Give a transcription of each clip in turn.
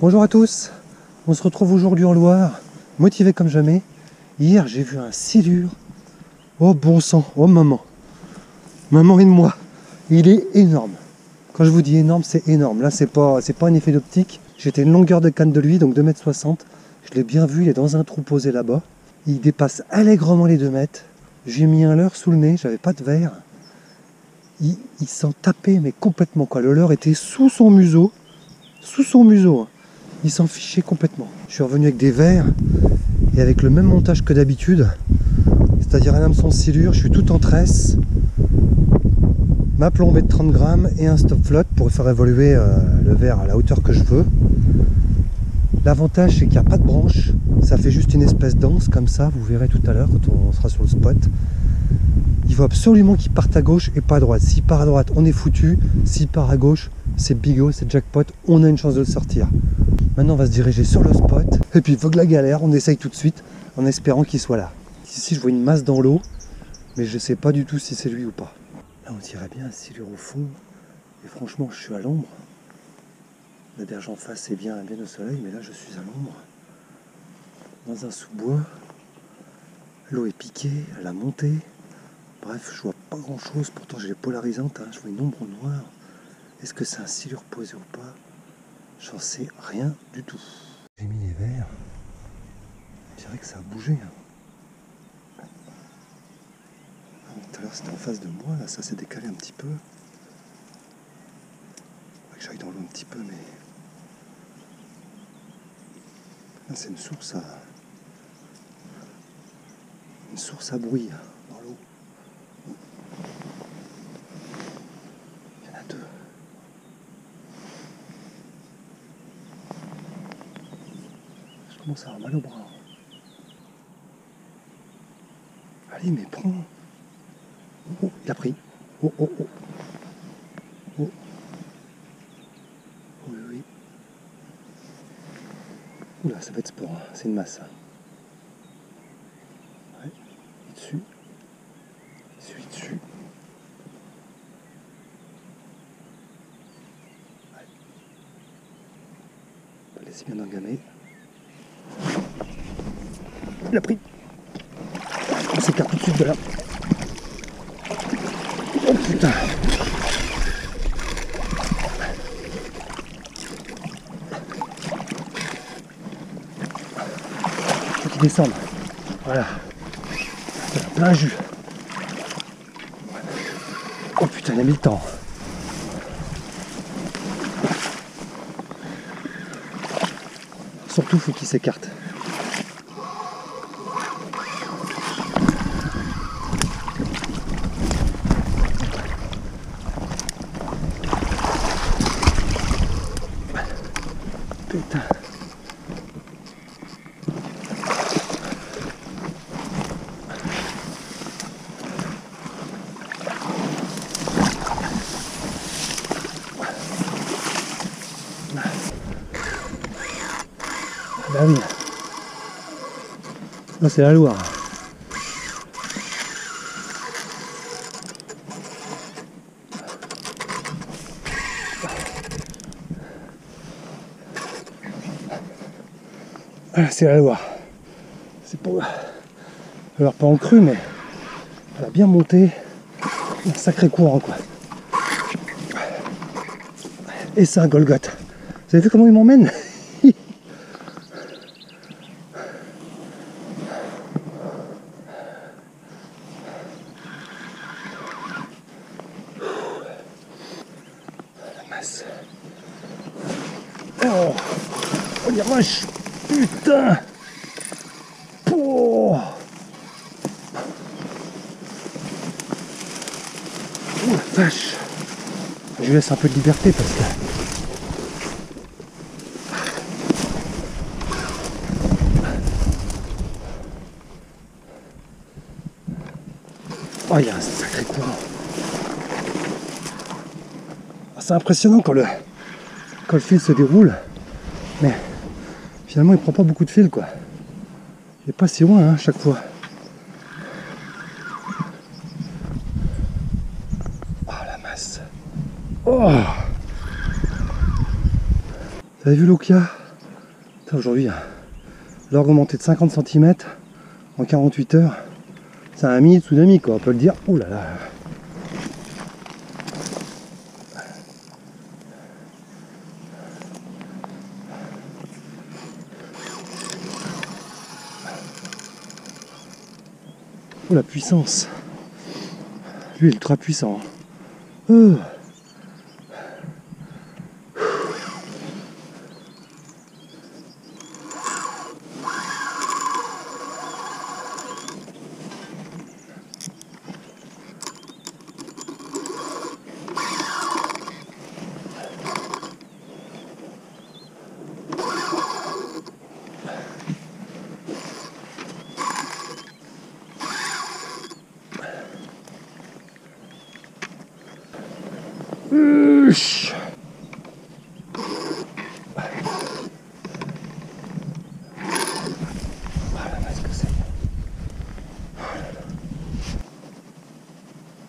Bonjour à tous, on se retrouve aujourd'hui en Loire, motivé comme jamais. Hier j'ai vu un silure, oh bon sang, oh maman, maman aide-moi, il est énorme. Quand je vous dis énorme, c'est énorme, là c'est pas un effet d'optique. J'étais une longueur de canne de lui, donc 2,60 m, je l'ai bien vu, il est dans un trou posé là-bas. Il dépasse allègrement les 2 mètres, j'ai mis un leurre sous le nez, j'avais pas de verre. Il s'en tapait mais complètement quoi, le leurre était sous son museau, hein. Il s'en fichait complètement. Je suis revenu avec des verres et avec le même montage que d'habitude, c'est-à-dire un hameçon silure, je suis tout en tresse, ma plombée de 30 grammes et un stop flotte pour faire évoluer le verre à la hauteur que je veux. L'avantage c'est qu'il n'y a pas de branche, ça fait juste une espèce d'anse comme ça, vous verrez tout à l'heure quand on sera sur le spot. Il faut absolument qu'il parte à gauche et pas à droite. S'il part à droite, on est foutu. S'il part à gauche, c'est bigot, c'est jackpot, on a une chance de le sortir. Maintenant on va se diriger sur le spot, et puis il faut que la galère, on essaye tout de suite, en espérant qu'il soit là. Ici je vois une masse dans l'eau, mais je sais pas du tout si c'est lui ou pas. Là on dirait bien un silure au fond, et franchement je suis à l'ombre. La berge en face est bien au soleil, mais là je suis à l'ombre. Dans un sous-bois, l'eau est piquée, elle a monté. Bref, je vois pas grand chose, pourtant j'ai les polarisantes, hein. Je vois une ombre noire. Est-ce que c'est un silure posé ou pas? J'en sais rien du tout. J'ai mis les verres. Je dirais que ça a bougé. Hein. Tout à l'heure c'était en face de moi, là ça s'est décalé un petit peu. Faudrait que j'aille dans l'eau un petit peu, mais... Là c'est une source à... bruit dans l'eau. Il y en a deux. Je commence à avoir mal au bras. Allez, mais prends. Oh, il a pris. Oh, oh, oh. Oh. Oui, oui. Oula, ça va être sport, hein. C'est une masse. Hein. Ouais, il est dessus. Dessus. Ouais. Laisse bien engamer. Il a pris. On s'écarte tout de suite de là. Oh putain. Faut qu'il descende. Voilà. Plein jus. Oh putain, il a mis le temps. Surtout, faut qu'il s'écarte. Putain. Bah oui. Là c'est la Loire. Voilà, c'est la Loire. C'est pour... Alors pas en crue, mais elle a bien monté. Un sacré courant quoi. Et c'est un Golgoth. Vous avez vu comment il m'emmène? La masse. Oh, oh les vaches. Putain. Oh. Oh la vache. Je lui laisse un peu de liberté parce que... Oh, il y a un sacré courant. C'est impressionnant quand le fil se déroule, mais finalement il prend pas beaucoup de fil quoi. Il est pas si loin hein, chaque fois. Oh la masse. Oh. Vous avez vu l'eau qu'il y a? Aujourd'hui, l'orgue augmenté de 50 cm en 48 heures. C'est un mini tsunami, quoi, on peut le dire. Ouh là là. Oh la puissance. Lui, il est ultra puissant.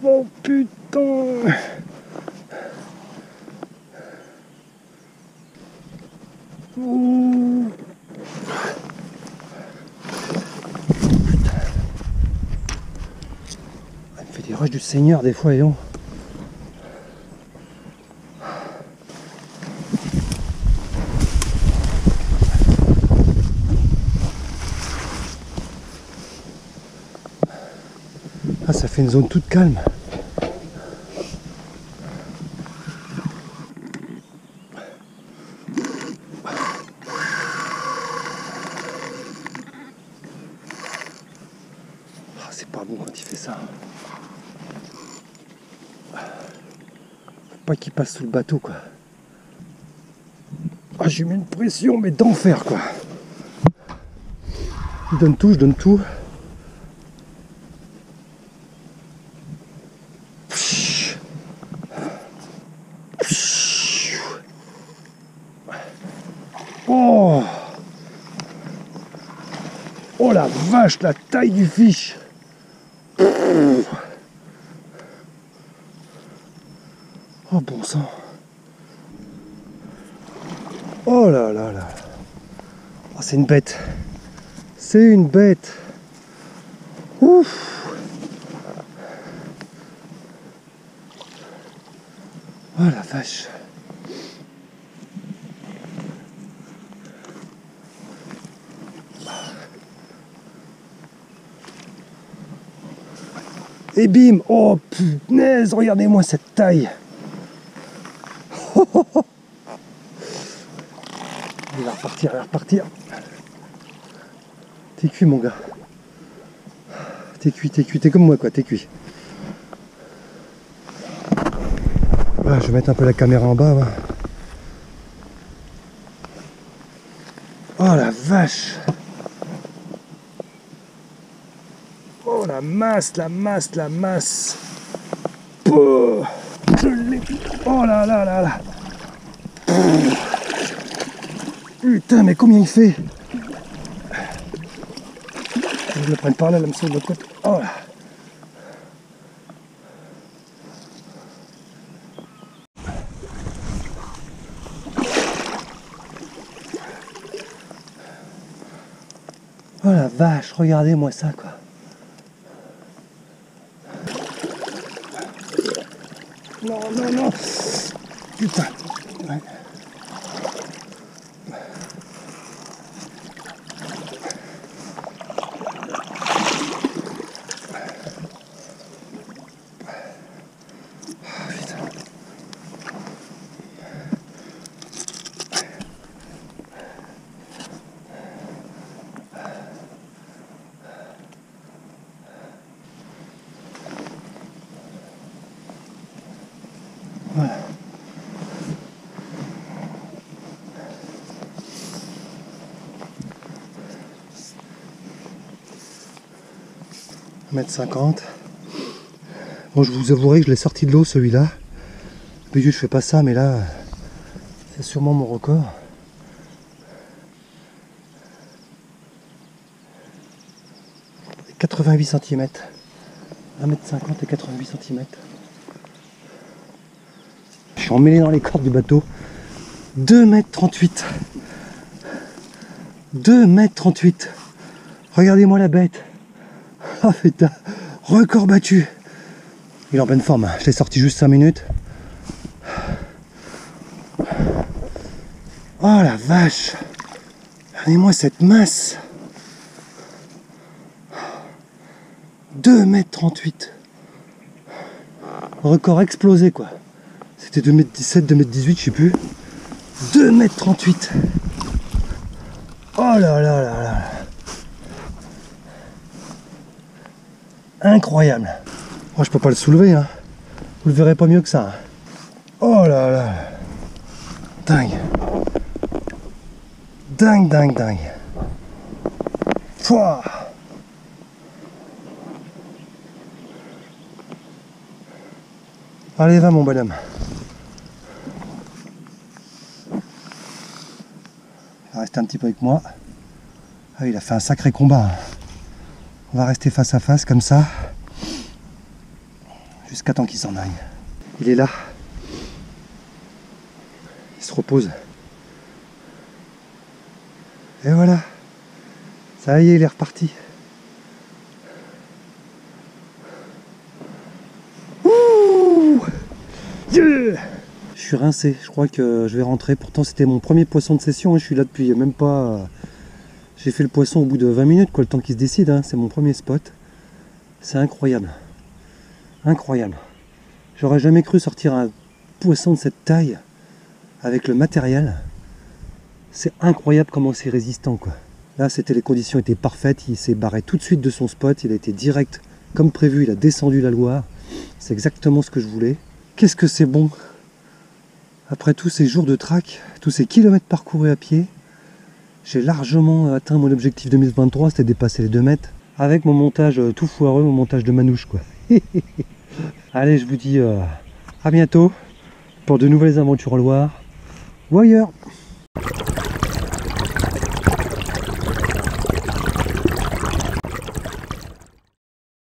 Oh putain! Oh. Elle me fait des rushs du Seigneur des fois, et on. Ah, ça fait une zone toute calme. Ah, c'est pas bon quand il fait ça. Faut pas qu'il passe sous le bateau, quoi. Ah, j'ai mis une pression, mais d'enfer, quoi. Je donne tout. Oh! Oh la vache, la taille du fiche! Oh bon sang! Oh là là là! Oh, c'est une bête! C'est une bête! Ouf! Oh la vache! Et bim! Oh punaise! Regardez-moi cette taille! Il va repartir, T'es cuit, mon gars. T'es cuit, t'es comme moi, quoi, t'es cuit. Voilà, je vais mettre un peu la caméra en bas. Voilà. Oh la vache! Oh la masse! Oh, je l'ai... Oh là là là là! Putain, mais combien il fait? Je le prenne par là, l'hameçon de l'autre côté. Oh là! Oh la vache, regardez-moi ça, quoi. Non. Putain. Ouais. Voilà. $1,50 m. Bon, je vous avouerai que je l'ai sorti de l'eau, celui-là. D'habitude je fais pas ça, mais là c'est sûrement mon record. Et 88 cm. 1,50 m et 88 cm. Je suis emmêlé dans les cordes du bateau. 2,38 m. 2,38 m. Regardez-moi la bête. Ah putain, record battu. Il est en pleine forme, je l'ai sorti juste 5 minutes. Oh la vache. Regardez-moi cette masse. 2,38 m. Record explosé quoi. C'était 2,17 m, 2,18 m, je sais plus. 2,38 m. Oh là là là là. Incroyable. Oh, je peux pas le soulever, hein. Vous le verrez pas mieux que ça. Hein. Oh là là. Dingue. Dingue, dingue, dingue. Pouah. Allez, va mon bonhomme. Il va rester un petit peu avec moi. Ah, il a fait un sacré combat. On va rester face à face comme ça. Jusqu'à temps qu'il s'en aille. Il est là. Il se repose. Et voilà. Ça y est, il est reparti. Ouh, yeah. Je suis rincé. Je crois que je vais rentrer. Pourtant, c'était mon premier poisson de session. Je suis là depuis même pas... J'ai fait le poisson au bout de 20 minutes, quoi, le temps qu'il se décide. Hein. C'est mon premier spot. C'est incroyable. Incroyable. J'aurais jamais cru sortir un poisson de cette taille avec le matériel. C'est incroyable comment c'est résistant quoi. Là les conditions étaient parfaites, il s'est barré tout de suite de son spot, il a été direct comme prévu, il a descendu la Loire. C'est exactement ce que je voulais. Qu'est-ce que c'est bon. Après tous ces jours de track, tous ces kilomètres parcourus à pied, j'ai largement atteint mon objectif 2023, c'était dépasser les 2 mètres. Avec mon montage tout foireux, mon montage de manouche quoi. Allez, je vous dis à bientôt pour de nouvelles aventures en Loire ou ailleurs.